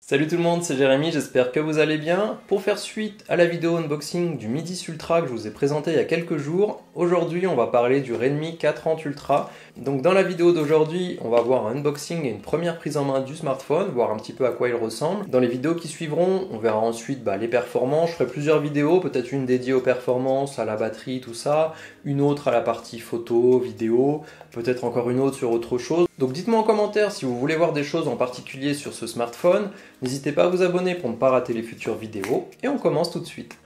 Salut tout le monde, c'est Jérémy, j'espère que vous allez bien. Pour faire suite à la vidéo unboxing du Midis Ultra que je vous ai présenté il y a quelques jours, aujourd'hui on va parler du Redmi K30 Ultra. Donc dans la vidéo d'aujourd'hui, on va voir un unboxing et une première prise en main du smartphone, voir un petit peu à quoi il ressemble. Dans les vidéos qui suivront, on verra ensuite les performances. Je ferai plusieurs vidéos, peut-être une dédiée aux performances, à la batterie, tout ça, une autre à la partie photo, vidéo, peut-être encore une autre sur autre chose. Donc dites-moi en commentaire si vous voulez voir des choses en particulier sur ce smartphone. N'hésitez pas à vous abonner pour ne pas rater les futures vidéos et on commence tout de suite.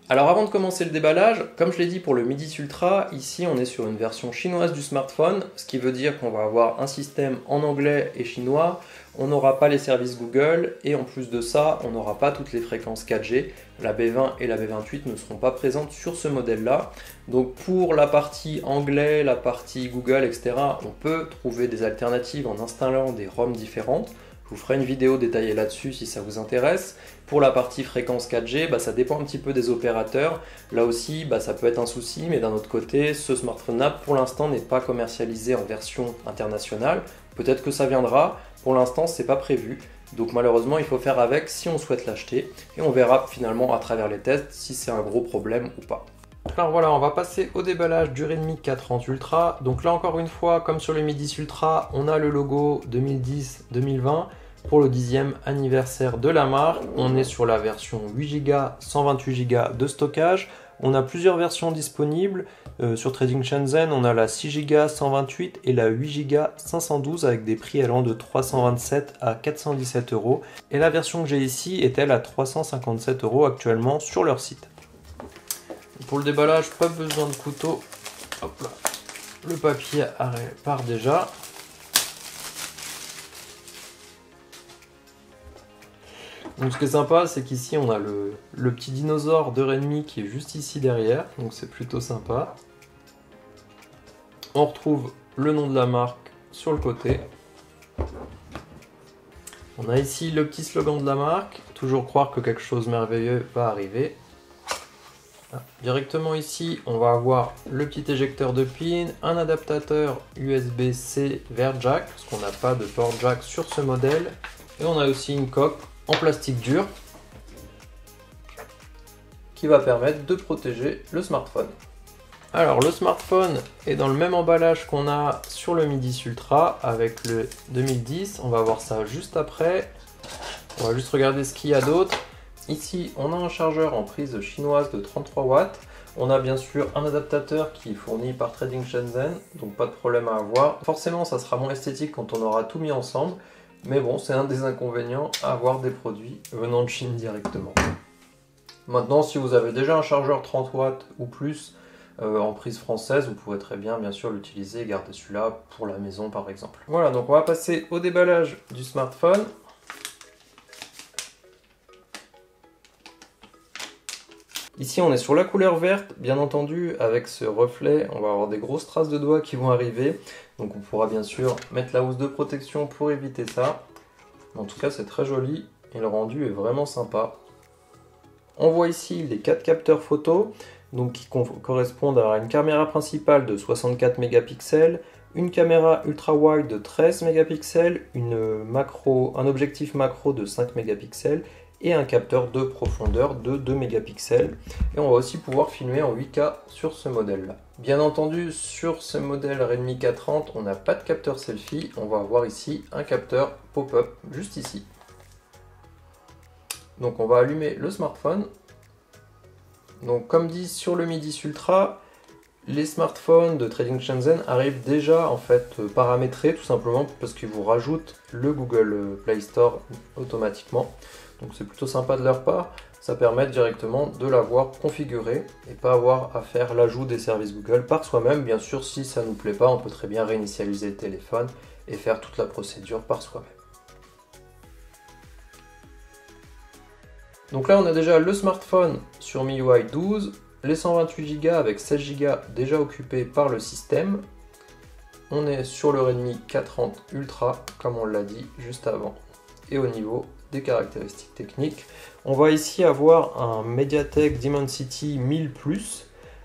Alors avant de commencer le déballage, comme je l'ai dit pour le Midis Ultra, ici on est sur une version chinoise du smartphone, ce qui veut dire qu'on va avoir un système en anglais et chinois, on n'aura pas les services Google et en plus de ça, on n'aura pas toutes les fréquences 4G. La B20 et la B28 ne seront pas présentes sur ce modèle-là. Donc pour la partie anglais, la partie Google, etc., on peut trouver des alternatives en installant des ROM différentes. Je vous ferai une vidéo détaillée là-dessus si ça vous intéresse. Pour la partie fréquence 4G, ça dépend un petit peu des opérateurs. Là aussi, ça peut être un souci, mais d'un autre côté, ce smartphone-là, pour l'instant, n'est pas commercialisé en version internationale. Peut-être que ça viendra. Pour l'instant, c'est pas prévu. Donc malheureusement, il faut faire avec si on souhaite l'acheter. Et on verra finalement à travers les tests si c'est un gros problème ou pas. Alors voilà, on va passer au déballage du Redmi K30 Ultra. Donc là encore une fois, comme sur le Midis Ultra, on a le logo 2010-2020 pour le 10e anniversaire de la marque. On est sur la version 8Go, 128Go de stockage. On a plusieurs versions disponibles. Sur Trading Shenzhen, on a la 6Go 128 et la 8Go 512 avec des prix allant de 327 à 417 €. Et la version que j'ai ici est elle à 357 € actuellement sur leur site. Pour le déballage, pas besoin de couteau. Hop là. Le papier part déjà. Donc ce qui est sympa, c'est qu'ici on a le petit dinosaure de Redmi qui est juste ici derrière, donc c'est plutôt sympa. On retrouve le nom de la marque sur le côté. On a ici le petit slogan de la marque, toujours croire que quelque chose de merveilleux va arriver. Directement ici, on va avoir le petit éjecteur de pin, un adaptateur USB-C vers jack, parce qu'on n'a pas de port jack sur ce modèle. Et on a aussi une coque en plastique dur qui va permettre de protéger le smartphone. Alors le smartphone est dans le même emballage qu'on a sur le Midis Ultra avec le 2010. On va voir ça juste après. On va juste regarder ce qu'il y a d'autre. Ici, on a un chargeur en prise chinoise de 33 watts. On a bien sûr un adaptateur qui est fourni par Trading Shenzhen, donc pas de problème à avoir. Forcément, ça sera moins esthétique quand on aura tout mis ensemble, mais bon, c'est un des inconvénients à avoir des produits venant de Chine directement. Maintenant, si vous avez déjà un chargeur 30 watts ou plus en prise française, vous pourrez très bien sûr l'utiliser et garder celui-là pour la maison par exemple. Voilà, donc on va passer au déballage du smartphone. Ici, on est sur la couleur verte, bien entendu, avec ce reflet, on va avoir des grosses traces de doigts qui vont arriver. Donc on pourra bien sûr mettre la housse de protection pour éviter ça. En tout cas, c'est très joli et le rendu est vraiment sympa. On voit ici les 4 capteurs photo, donc qui correspondent à une caméra principale de 64 mégapixels, une caméra ultra-wide de 13 mégapixels, un objectif macro de 5 mégapixels, et un capteur de profondeur de 2 mégapixels. Et on va aussi pouvoir filmer en 8K sur ce modèle-là. Bien entendu, sur ce modèle Redmi K30, on n'a pas de capteur selfie. On va avoir ici un capteur pop-up, juste ici. Donc on va allumer le smartphone. Donc comme dit sur le Midis Ultra, les smartphones de Trading Shenzhen arrivent déjà en fait paramétrés, tout simplement parce qu'ils vous rajoutent le Google Play Store automatiquement. Donc c'est plutôt sympa de leur part, ça permet directement de l'avoir configuré et pas avoir à faire l'ajout des services Google par soi-même. Bien sûr, si ça ne nous plaît pas, on peut très bien réinitialiser le téléphone et faire toute la procédure par soi-même. Donc là, on a déjà le smartphone sur MIUI 12, les 128 Go avec 16 Go déjà occupés par le système. On est sur le Redmi K30 Ultra, comme on l'a dit juste avant. Et au niveau des caractéristiques techniques, on va ici avoir un MediaTek Dimensity 1000+,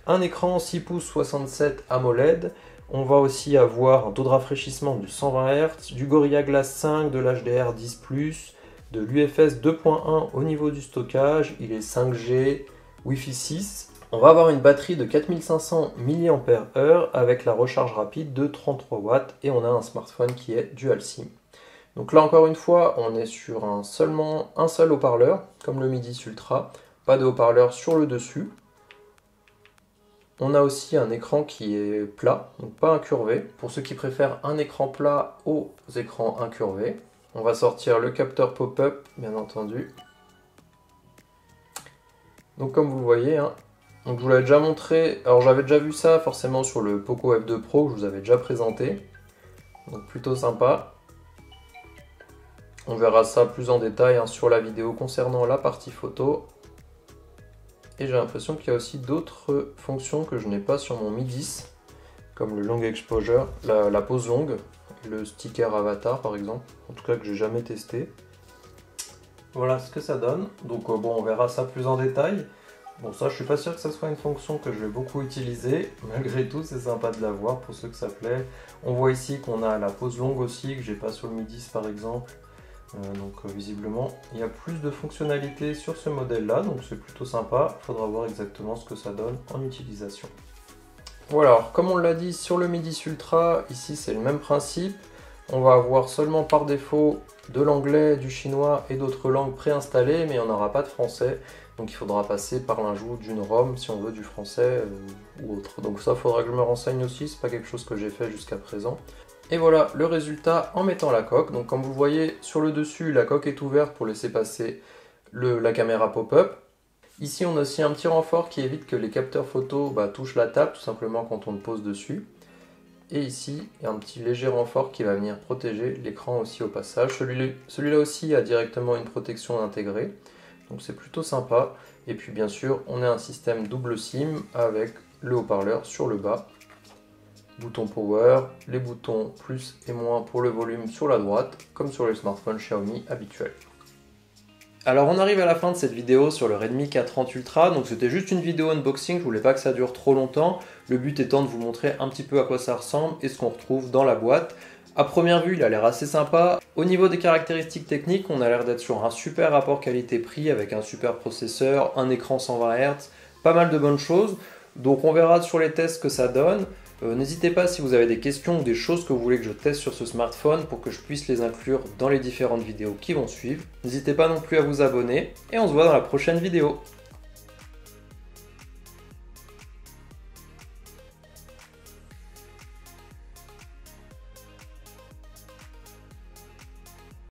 un écran 6 pouces 67 AMOLED, On va aussi avoir un taux de rafraîchissement du 120 Hz, du Gorilla Glass 5, de l'HDR 10+, de l'UFS 2.1 au niveau du stockage, il est 5G, Wi-Fi 6. On va avoir une batterie de 4500 mAh avec la recharge rapide de 33 watts et on a un smartphone qui est dual SIM. Donc là encore une fois, on est sur seulement un seul haut-parleur, comme le Midis Ultra, pas de haut-parleur sur le dessus. On a aussi un écran qui est plat, donc pas incurvé, pour ceux qui préfèrent un écran plat aux écrans incurvés. On va sortir le capteur pop-up, bien entendu. Donc comme vous le voyez, donc je vous l'avais déjà montré, alors j'avais déjà vu ça forcément sur le Poco F2 Pro que je vous avais déjà présenté. Donc plutôt sympa. On verra ça plus en détail sur la vidéo concernant la partie photo. Et j'ai l'impression qu'il y a aussi d'autres fonctions que je n'ai pas sur mon Mi 10, comme le long exposure, la pose longue, le sticker avatar par exemple, en tout cas que j'ai jamais testé. Voilà ce que ça donne, donc bon, on verra ça plus en détail. Bon, ça je suis pas sûr que ça soit une fonction que je vais beaucoup utiliser, malgré tout c'est sympa de l'avoir pour ceux que ça plaît. On voit ici qu'on a la pose longue aussi, que j'ai pas sur le Mi 10 par exemple. Donc visiblement il y a plus de fonctionnalités sur ce modèle là, donc c'est plutôt sympa. Il faudra voir exactement ce que ça donne en utilisation. Voilà, alors comme on l'a dit sur le Midis Ultra, ici c'est le même principe. On va avoir seulement par défaut de l'anglais, du chinois et d'autres langues préinstallées, mais on n'aura pas de français. Donc il faudra passer par l'ajout d'une ROM si on veut du français ou autre. Donc ça, il faudra que je me renseigne aussi, c'est pas quelque chose que j'ai fait jusqu'à présent. Et voilà le résultat en mettant la coque. Donc comme vous voyez sur le dessus, la coque est ouverte pour laisser passer la caméra pop-up. Ici on a aussi un petit renfort qui évite que les capteurs photo touchent la table tout simplement quand on le pose dessus. Et ici il y a un petit léger renfort qui va venir protéger l'écran aussi au passage. Celui-là aussi a directement une protection intégrée. Donc c'est plutôt sympa. Et puis bien sûr on a un système double SIM avec le haut-parleur sur le bas. Bouton power, les boutons plus et moins pour le volume sur la droite, comme sur les smartphones Xiaomi habituels. Alors on arrive à la fin de cette vidéo sur le Redmi K30 Ultra, donc c'était juste une vidéo unboxing, je voulais pas que ça dure trop longtemps, le but étant de vous montrer un petit peu à quoi ça ressemble et ce qu'on retrouve dans la boîte. À première vue, il a l'air assez sympa. Au niveau des caractéristiques techniques, on a l'air d'être sur un super rapport qualité-prix avec un super processeur, un écran 120 Hz, pas mal de bonnes choses. Donc on verra sur les tests ce que ça donne. N'hésitez pas si vous avez des questions ou des choses que vous voulez que je teste sur ce smartphone pour que je puisse les inclure dans les différentes vidéos qui vont suivre. N'hésitez pas non plus à vous abonner et on se voit dans la prochaine vidéo.